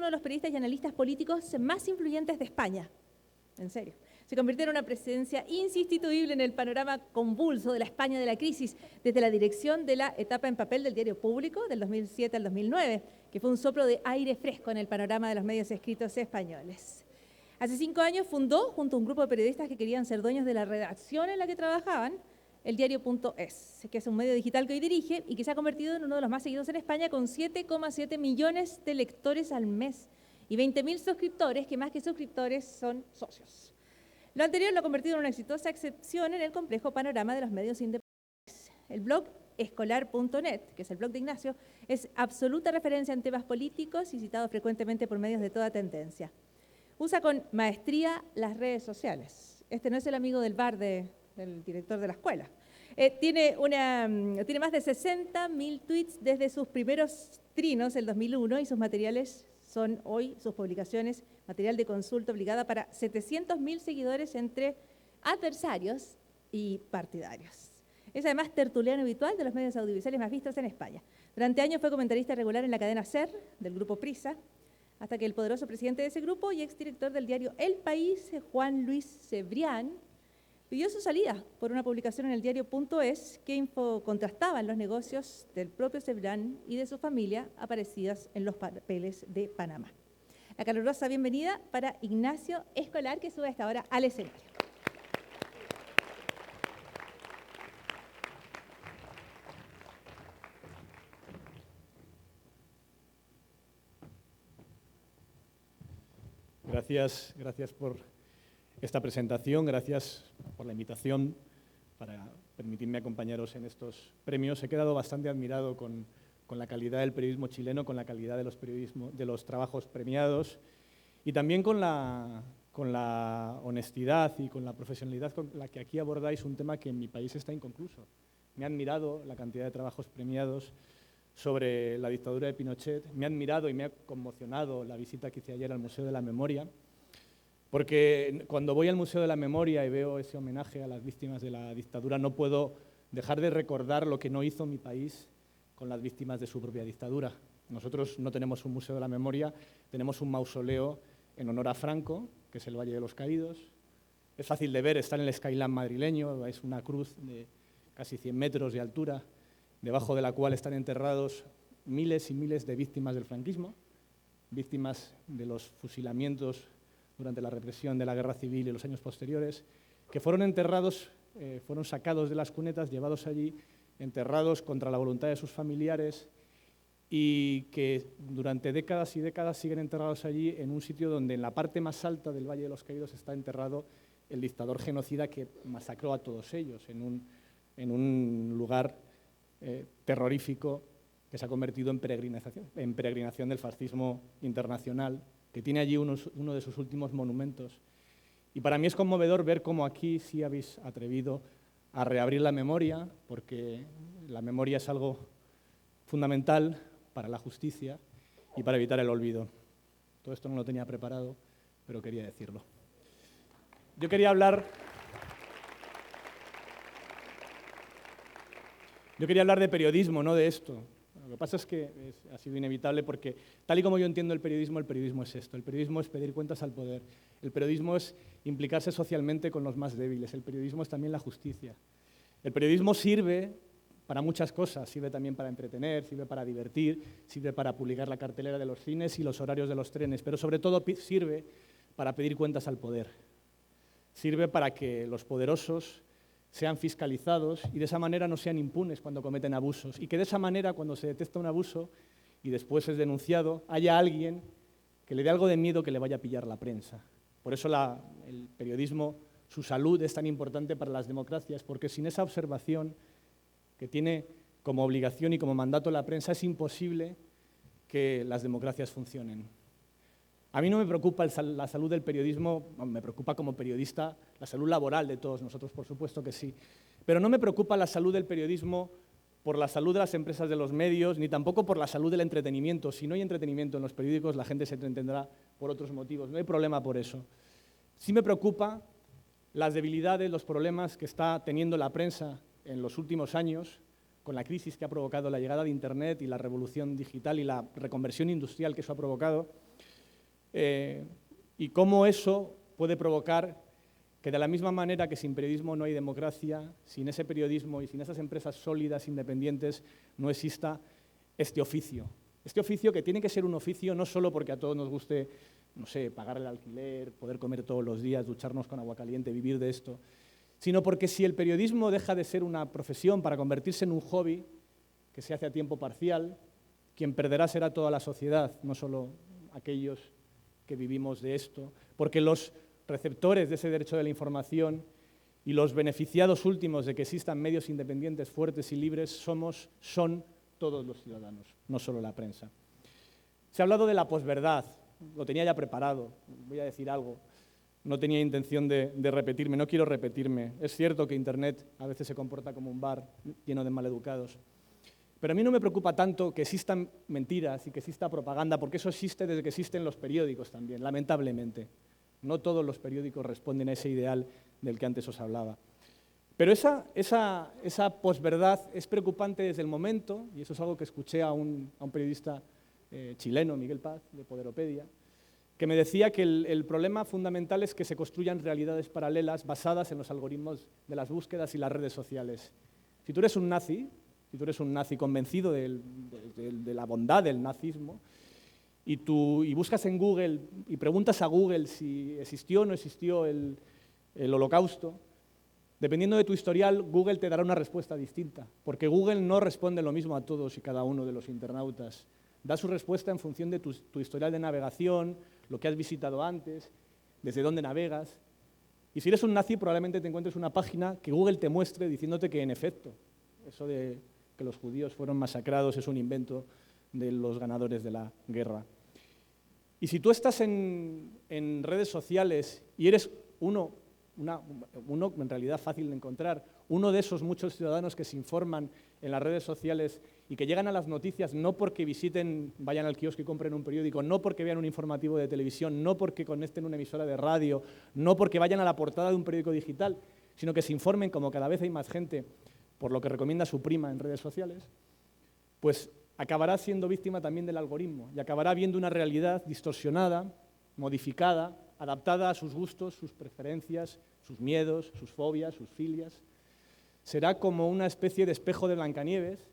uno de los periodistas y analistas políticos más influyentes de España. En serio. Se convirtió en una presencia insustituible en el panorama convulso de la España de la crisis, desde la dirección de la etapa en papel del Diario Público del 2007 al 2009, que fue un soplo de aire fresco en el panorama de los medios escritos españoles. Hace 5 años fundó, junto a un grupo de periodistas que querían ser dueños de la redacción en la que trabajaban, el Diario.es, que es un medio digital que hoy dirige y que se ha convertido en uno de los más seguidos en España, con 7,7 millones de lectores al mes y 20.000 suscriptores, que más que suscriptores son socios. Lo anterior lo ha convertido en una exitosa excepción en el complejo panorama de los medios independientes. El blog escolar.net, que es el blog de Ignacio, es absoluta referencia en temas políticos y citado frecuentemente por medios de toda tendencia. Usa con maestría las redes sociales. Este no es el amigo del bar del director de la escuela. Tiene más de 60.000 tweets desde sus primeros trinos, el 2001, y sus materiales son hoy, sus publicaciones, material de consulta obligada para 700.000 seguidores entre adversarios y partidarios. Es además tertuliano habitual de los medios audiovisuales más vistos en España. Durante años fue comentarista regular en la cadena SER, del grupo Prisa, hasta que el poderoso presidente de ese grupo y exdirector del diario El País, Juan Luis Cebrián, pidió su salida por una publicación en el Diario.es que contrastaban los negocios del propio Cebrián y de su familia aparecidas en los papeles de Panamá. La calurosa bienvenida para Ignacio Escolar, que sube a esta hora al escenario. Gracias por esta presentación, gracias por la invitación para permitirme acompañaros en estos premios. He quedado bastante admirado con la calidad del periodismo chileno, con la calidad de los trabajos premiados y también con la honestidad y con la profesionalidad con la que aquí abordáis un tema que en mi país está inconcluso. Me ha admirado la cantidad de trabajos premiados sobre la dictadura de Pinochet, me ha admirado y me ha conmocionado la visita que hice ayer al Museo de la Memoria, porque cuando voy al Museo de la Memoria y veo ese homenaje a las víctimas de la dictadura, no puedo dejar de recordar lo que no hizo mi país con las víctimas de su propia dictadura. Nosotros no tenemos un Museo de la Memoria, tenemos un mausoleo en honor a Franco, que es el Valle de los Caídos. Es fácil de ver, está en el Skyline madrileño, es una cruz de casi 100 metros de altura, debajo de la cual están enterrados miles y miles de víctimas del franquismo, víctimas de los fusilamientos durante la represión de la Guerra Civil y los años posteriores, que fueron enterrados, fueron sacados de las cunetas, llevados allí, enterrados contra la voluntad de sus familiares y que durante décadas y décadas siguen enterrados allí en un sitio donde en la parte más alta del Valle de los Caídos está enterrado el dictador genocida que masacró a todos ellos en un lugar terrorífico que se ha convertido en peregrinación del fascismo internacional, que tiene allí uno de sus últimos monumentos. Y para mí es conmovedor ver cómo aquí sí habéis atrevido a reabrir la memoria, porque la memoria es algo fundamental para la justicia y para evitar el olvido. Todo esto no lo tenía preparado, pero quería decirlo. Yo quería hablar de periodismo, no de esto. Lo que pasa es que ha sido inevitable porque, tal y como yo entiendo el periodismo es esto. El periodismo es pedir cuentas al poder. El periodismo es implicarse socialmente con los más débiles. El periodismo es también la justicia. El periodismo sirve para muchas cosas. Sirve también para entretener, sirve para divertir, sirve para publicar la cartelera de los cines y los horarios de los trenes, pero sobre todo sirve para pedir cuentas al poder. Sirve para que los poderosos sean fiscalizados y de esa manera no sean impunes cuando cometen abusos y que de esa manera, cuando se detecta un abuso y después es denunciado, haya alguien que le dé algo de miedo que le vaya a pillar la prensa. Por eso el periodismo, su salud es tan importante para las democracias, porque sin esa observación que tiene como obligación y como mandato la prensa es imposible que las democracias funcionen. A mí no me preocupa la salud del periodismo, me preocupa como periodista la salud laboral de todos nosotros, por supuesto que sí, pero no me preocupa la salud del periodismo por la salud de las empresas de los medios, ni tampoco por la salud del entretenimiento. Si no hay entretenimiento en los periódicos, la gente se entretendrá por otros motivos, no hay problema por eso. Sí me preocupa las debilidades, los problemas que está teniendo la prensa en los últimos años, con la crisis que ha provocado la llegada de Internet y la revolución digital y la reconversión industrial que eso ha provocado. y cómo eso puede provocar que de la misma manera que sin periodismo no hay democracia, sin ese periodismo y sin esas empresas sólidas, independientes, no exista este oficio. Este oficio que tiene que ser un oficio no solo porque a todos nos guste, no sé, pagar el alquiler, poder comer todos los días, ducharnos con agua caliente, vivir de esto, sino porque si el periodismo deja de ser una profesión para convertirse en un hobby que se hace a tiempo parcial, quien perderá será toda la sociedad, no solo aquellos que vivimos de esto, porque los receptores de ese derecho de la información y los beneficiados últimos de que existan medios independientes, fuertes y libres son todos los ciudadanos, no solo la prensa. Se ha hablado de la posverdad, lo tenía ya preparado, voy a decir algo, no tenía intención de repetirme, no quiero repetirme. Es cierto que Internet a veces se comporta como un bar lleno de maleducados, pero a mí no me preocupa tanto que existan mentiras y que exista propaganda, porque eso existe desde que existen los periódicos también, lamentablemente. No todos los periódicos responden a ese ideal del que antes os hablaba. Pero esa posverdad es preocupante desde el momento, y eso es algo que escuché a un periodista chileno, Miguel Paz, de Poderopedia, que me decía que el problema fundamental es que se construyan realidades paralelas basadas en los algoritmos de las búsquedas y las redes sociales. Si tú eres un nazi convencido de la bondad del nazismo, y buscas en Google y preguntas a Google si existió o no existió el Holocausto, dependiendo de tu historial, Google te dará una respuesta distinta, porque Google no responde lo mismo a todos y cada uno de los internautas. Da su respuesta en función de tu historial de navegación, lo que has visitado antes, desde dónde navegas. Y si eres un nazi, probablemente te encuentres una página que Google te muestre diciéndote que, en efecto, eso de que los judíos fueron masacrados es un invento de los ganadores de la guerra. Y si tú estás en redes sociales y eres uno en realidad fácil de encontrar, uno de esos muchos ciudadanos que se informan en las redes sociales y que llegan a las noticias no porque vayan al kiosco y compren un periódico, no porque vean un informativo de televisión, no porque conecten una emisora de radio, no porque vayan a la portada de un periódico digital, sino que se informen, como cada vez hay más gente, por lo que recomienda su prima en redes sociales, pues acabará siendo víctima también del algoritmo y acabará viendo una realidad distorsionada, modificada, adaptada a sus gustos, sus preferencias, sus miedos, sus fobias, sus filias. Será como una especie de espejo de Blancanieves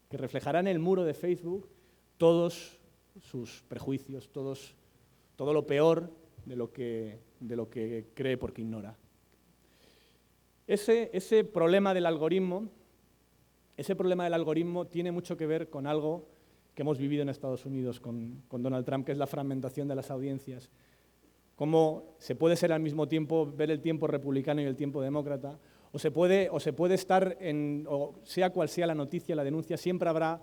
que reflejará en el muro de Facebook todos sus prejuicios, todo lo peor de lo que cree porque ignora. Ese problema del algoritmo tiene mucho que ver con algo que hemos vivido en Estados Unidos con Donald Trump, que es la fragmentación de las audiencias. Cómo se puede ser al mismo tiempo, ver el tiempo republicano y el tiempo demócrata, o se puede estar o sea cual sea la noticia, la denuncia, siempre habrá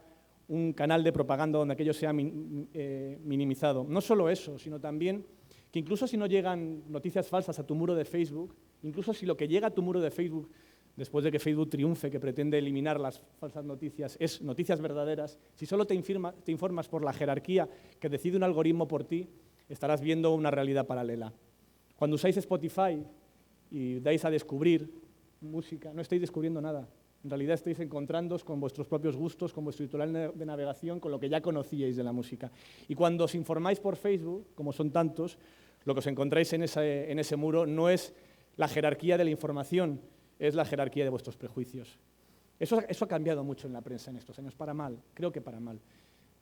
un canal de propaganda donde aquello sea minimizado. No solo eso, sino también que incluso si no llegan noticias falsas a tu muro de Facebook, incluso si lo que llega a tu muro de Facebook, después de que Facebook triunfe, que pretende eliminar las falsas noticias, es noticias verdaderas, si solo te informas por la jerarquía que decide un algoritmo por ti, estarás viendo una realidad paralela. Cuando usáis Spotify y dais a descubrir música, no estáis descubriendo nada. En realidad estáis encontrándoos con vuestros propios gustos, con vuestro historial de navegación, con lo que ya conocíais de la música. Y cuando os informáis por Facebook, como son tantos, lo que os encontráis en ese muro no es la jerarquía de la información, es la jerarquía de vuestros prejuicios. Eso ha cambiado mucho en la prensa en estos años, para mal, creo que para mal.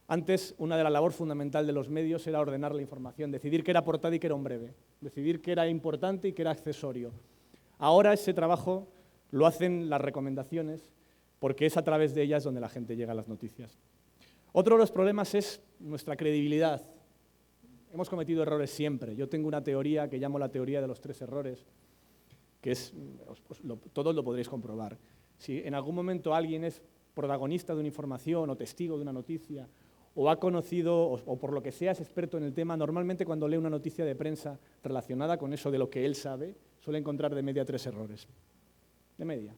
Antes, una de las labores fundamentales de los medios era ordenar la información, decidir qué era portada y qué era un breve, decidir qué era importante y qué era accesorio. Ahora ese trabajo lo hacen las recomendaciones, porque es a través de ellas donde la gente llega a las noticias. Otro de los problemas es nuestra credibilidad. Hemos cometido errores siempre. Yo tengo una teoría que llamo la teoría de los 3 errores, que todos lo podréis comprobar. Si en algún momento alguien es protagonista de una información o testigo de una noticia, o ha conocido, o por lo que sea es experto en el tema, normalmente cuando lee una noticia de prensa relacionada con eso de lo que él sabe, suele encontrar de media 3 errores. De media.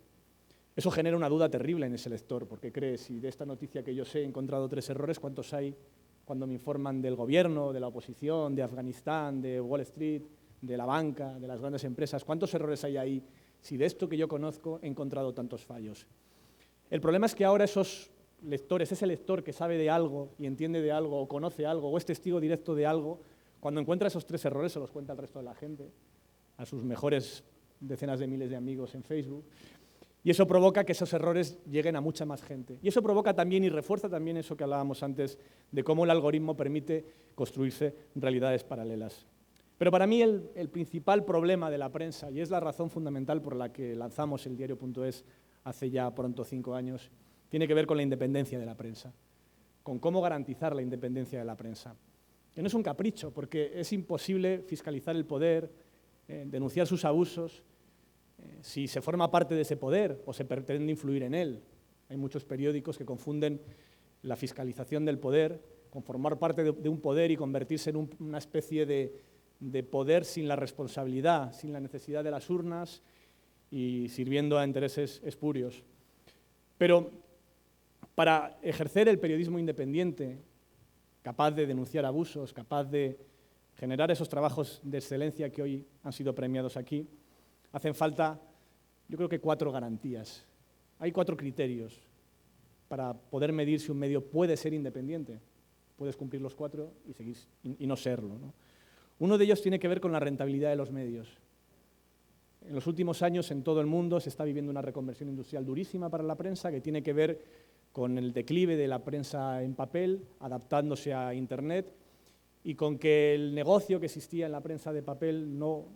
Eso genera una duda terrible en ese lector, porque cree, si de esta noticia que yo sé he encontrado 3 errores, ¿cuántos hay cuando me informan del gobierno, de la oposición, de Afganistán, de Wall Street, de la banca, de las grandes empresas? ¿Cuántos errores hay ahí si de esto que yo conozco he encontrado tantos fallos? El problema es que ahora esos lectores, ese lector que sabe de algo y entiende de algo, o conoce algo, o es testigo directo de algo, Cuando encuentra esos 3 errores, se los cuenta al resto de la gente, a sus mejores decenas de miles de amigos en Facebook, y eso provoca que esos errores lleguen a mucha más gente. Y eso provoca también y refuerza también eso que hablábamos antes de cómo el algoritmo permite construirse realidades paralelas. Pero para mí el principal problema de la prensa, y es la razón fundamental por la que lanzamos el diario.es hace ya pronto 5 años, tiene que ver con la independencia de la prensa, con cómo garantizar la independencia de la prensa. Que no es un capricho, porque es imposible fiscalizar el poder, denunciar sus abusos, si se forma parte de ese poder o se pretende influir en él. Hay muchos periódicos que confunden la fiscalización del poder con formar parte de un poder y convertirse en una especie de poder sin la responsabilidad, sin la necesidad de las urnas y sirviendo a intereses espurios. Pero para ejercer el periodismo independiente, capaz de denunciar abusos, capaz de generar esos trabajos de excelencia que hoy han sido premiados aquí, hacen falta, yo creo que 4 garantías. Hay 4 criterios para poder medir si un medio puede ser independiente. Puedes cumplir los 4 y no serlo, ¿no? Uno de ellos tiene que ver con la rentabilidad de los medios. En los últimos años en todo el mundo se está viviendo una reconversión industrial durísima para la prensa que tiene que ver con el declive de la prensa en papel, adaptándose a Internet, y con que el negocio que existía en la prensa de papel no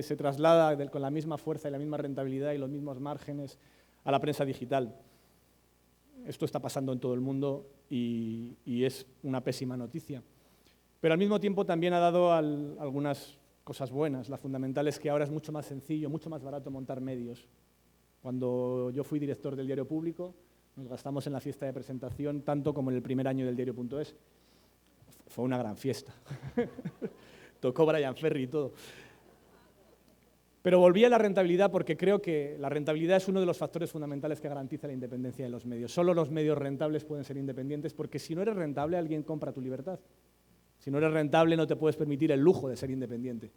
se traslada con la misma fuerza y la misma rentabilidad y los mismos márgenes a la prensa digital. Esto está pasando en todo el mundo y es una pésima noticia. Pero al mismo tiempo también ha dado algunas cosas buenas. La fundamental es que ahora es mucho más sencillo, mucho más barato montar medios. Cuando yo fui director del Diario Público, nos gastamos en la fiesta de presentación tanto como en el primer año del diario.es. Fue una gran fiesta. Tocó Brian Ferry y todo. Pero volví a la rentabilidad porque creo que la rentabilidad es uno de los factores fundamentales que garantiza la independencia de los medios. Solo los medios rentables pueden ser independientes porque si no eres rentable, alguien compra tu libertad. Si no eres rentable, no te puedes permitir el lujo de ser independiente.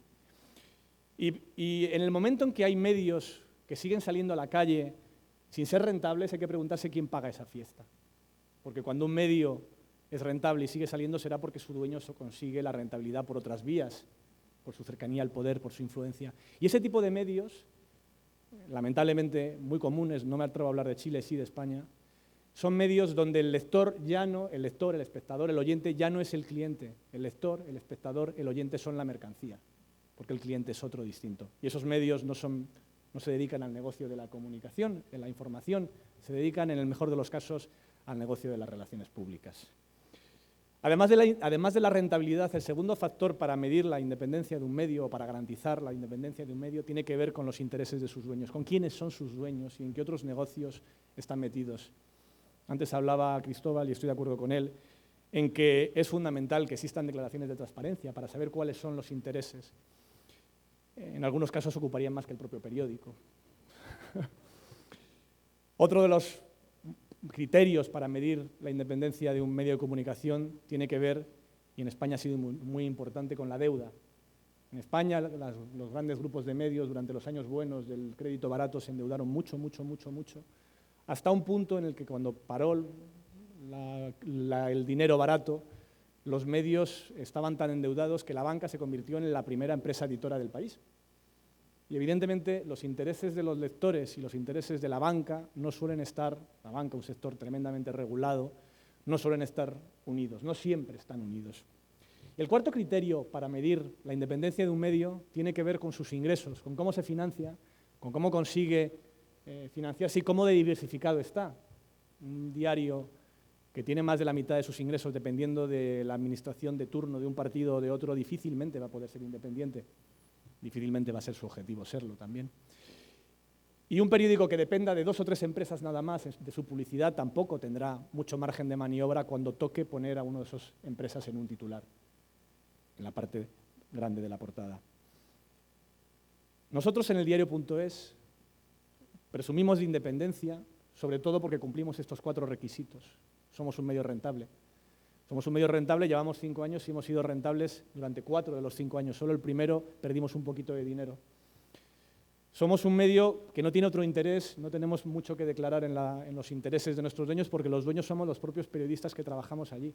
Y en el momento en que hay medios que siguen saliendo a la calle sin ser rentables, hay que preguntarse quién paga esa fiesta. Porque cuando un medio es rentable y sigue saliendo será porque su dueño consigue la rentabilidad por otras vías, por su cercanía al poder, por su influencia. Y ese tipo de medios, lamentablemente muy comunes, no me atrevo a hablar de Chile, sí de España, son medios donde el lector, el espectador, el oyente ya no es el cliente. El lector, el espectador, el oyente son la mercancía, porque el cliente es otro distinto. Y esos medios no se dedican al negocio de la comunicación, de la información, se dedican, en el mejor de los casos, al negocio de las relaciones públicas. Además de la rentabilidad, el segundo factor para medir la independencia de un medio o para garantizar la independencia de un medio tiene que ver con los intereses de sus dueños, con quiénes son sus dueños y en qué otros negocios están metidos. Antes hablaba Cristóbal, y estoy de acuerdo con él, en que es fundamental que existan declaraciones de transparencia para saber cuáles son los intereses. En algunos casos ocuparían más que el propio periódico. Otro de los criterios para medir la independencia de un medio de comunicación tiene que ver, y en España ha sido muy importante, con la deuda. En España los grandes grupos de medios durante los años buenos del crédito barato se endeudaron mucho, hasta un punto en el que cuando paró el dinero barato, los medios estaban tan endeudados que la banca se convirtió en la primera empresa editora del país. Y evidentemente los intereses de los lectores y los intereses de la banca no suelen estar, la banca, un sector tremendamente regulado, no suelen estar unidos, no siempre están unidos. El cuarto criterio para medir la independencia de un medio tiene que ver con sus ingresos, con cómo se financia, con cómo consigue financiarse y cómo de diversificado está. Un diario que tiene más de la mitad de sus ingresos dependiendo de la administración de turno de un partido o de otro, difícilmente va a poder ser independiente. Difícilmente va a ser su objetivo serlo también. Y un periódico que dependa de 2 o 3 empresas nada más de su publicidad tampoco tendrá mucho margen de maniobra cuando toque poner a una de esas empresas en un titular, en la parte grande de la portada. Nosotros en el diario.es presumimos de independencia, sobre todo porque cumplimos estos 4 requisitos. Somos un medio rentable. Somos un medio rentable, llevamos 5 años y hemos sido rentables durante 4 de los 5 años. Solo el primero perdimos un poquito de dinero. Somos un medio que no tiene otro interés, no tenemos mucho que declarar en los intereses de nuestros dueños porque los dueños somos los propios periodistas que trabajamos allí.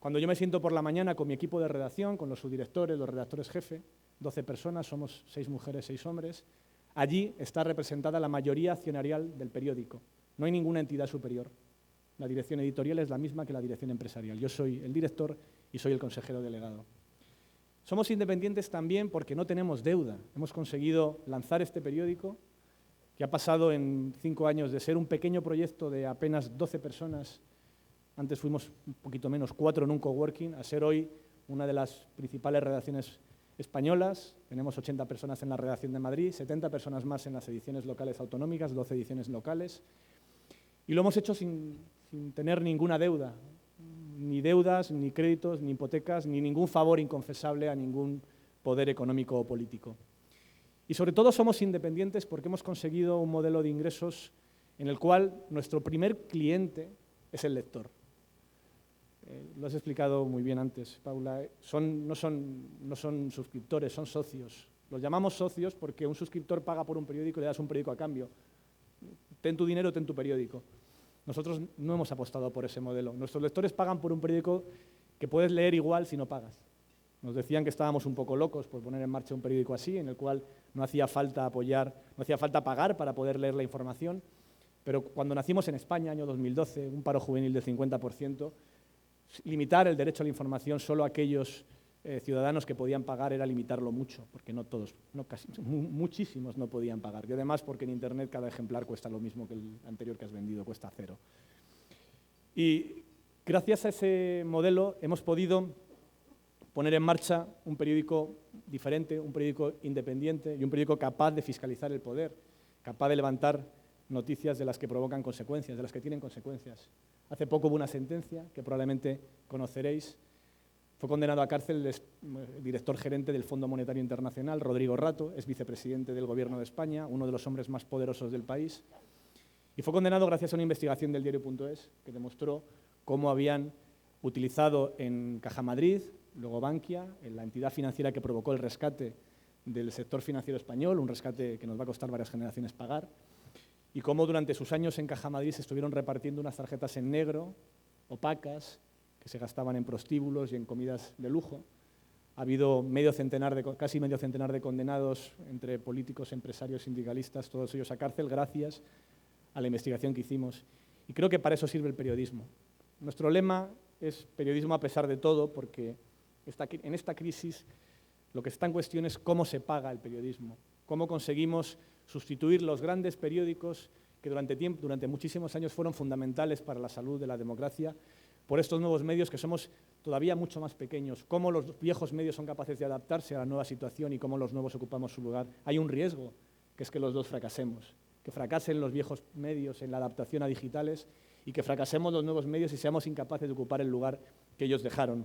Cuando yo me siento por la mañana con mi equipo de redacción, con los subdirectores, los redactores jefe, 12 personas, somos 6 mujeres, 6 hombres, allí está representada la mayoría accionarial del periódico. No hay ninguna entidad superior. La dirección editorial es la misma que la dirección empresarial. Yo soy el director y soy el consejero delegado. Somos independientes también porque no tenemos deuda. Hemos conseguido lanzar este periódico, que ha pasado en 5 años de ser un pequeño proyecto de apenas 12 personas, antes fuimos un poquito menos, 4 en un coworking, a ser hoy una de las principales redacciones españolas. Tenemos 80 personas en la redacción de Madrid, 70 personas más en las ediciones locales autonómicas, 12 ediciones locales. Y lo hemos hecho sin tener ninguna deuda, ni deudas, ni créditos, ni hipotecas, ni ningún favor inconfesable a ningún poder económico o político. Y sobre todo somos independientes porque hemos conseguido un modelo de ingresos en el cual nuestro primer cliente es el lector. Lo has explicado muy bien antes, Paula. No son suscriptores, son socios. Los llamamos socios porque un suscriptor paga por un periódico y le das un periódico a cambio. Ten tu dinero, ten tu periódico. Nosotros no hemos apostado por ese modelo. Nuestros lectores pagan por un periódico que puedes leer igual si no pagas. Nos decían que estábamos un poco locos por poner en marcha un periódico así, en el cual no hacía falta apoyar, no hacía falta pagar para poder leer la información. Pero cuando nacimos en España, año 2012, un paro juvenil del 50%, limitar el derecho a la información solo a aquellos ciudadanos que podían pagar era limitarlo mucho, porque no todos, muchísimos no podían pagar. Y además porque en Internet cada ejemplar cuesta lo mismo que el anterior que has vendido, cuesta 0. Y gracias a ese modelo hemos podido poner en marcha un periódico diferente, un periódico independiente y un periódico capaz de fiscalizar el poder, capaz de levantar noticias de las que provocan consecuencias, de las que tienen consecuencias. Hace poco hubo una sentencia que probablemente conoceréis. Fue condenado a cárcel el director gerente del Fondo Monetario Internacional, Rodrigo Rato, es vicepresidente del Gobierno de España, uno de los hombres más poderosos del país. Y fue condenado gracias a una investigación del diario.es que demostró cómo habían utilizado en Caja Madrid, luego Bankia, en la entidad financiera que provocó el rescate del sector financiero español, un rescate que nos va a costar varias generaciones pagar, y cómo durante sus años en Caja Madrid se estuvieron repartiendo unas tarjetas en negro, opacas, que se gastaban en prostíbulos y en comidas de lujo. Ha habido casi medio centenar de condenados entre políticos, empresarios, sindicalistas, todos ellos a cárcel, gracias a la investigación que hicimos. Y creo que para eso sirve el periodismo. Nuestro lema es periodismo a pesar de todo, porque en esta crisis lo que está en cuestión es cómo se paga el periodismo, cómo conseguimos sustituir los grandes periódicos que durante muchísimos años fueron fundamentales para la salud de la democracia, por estos nuevos medios que somos todavía mucho más pequeños, cómo los viejos medios son capaces de adaptarse a la nueva situación y cómo los nuevos ocupamos su lugar. Hay un riesgo, que es que los dos fracasemos, que fracasen los viejos medios en la adaptación a digitales y que fracasemos los nuevos medios y seamos incapaces de ocupar el lugar que ellos dejaron.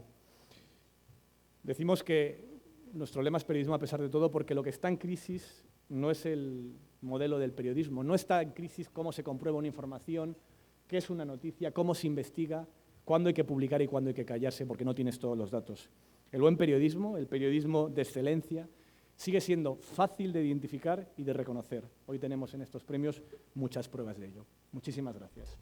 Decimos que nuestro lema es periodismo a pesar de todo porque lo que está en crisis no es el modelo del periodismo, no está en crisis cómo se comprueba una información, qué es una noticia, cómo se investiga, cuándo hay que publicar y cuándo hay que callarse porque no tienes todos los datos. El buen periodismo, el periodismo de excelencia, sigue siendo fácil de identificar y de reconocer. Hoy tenemos en estos premios muchas pruebas de ello. Muchísimas gracias.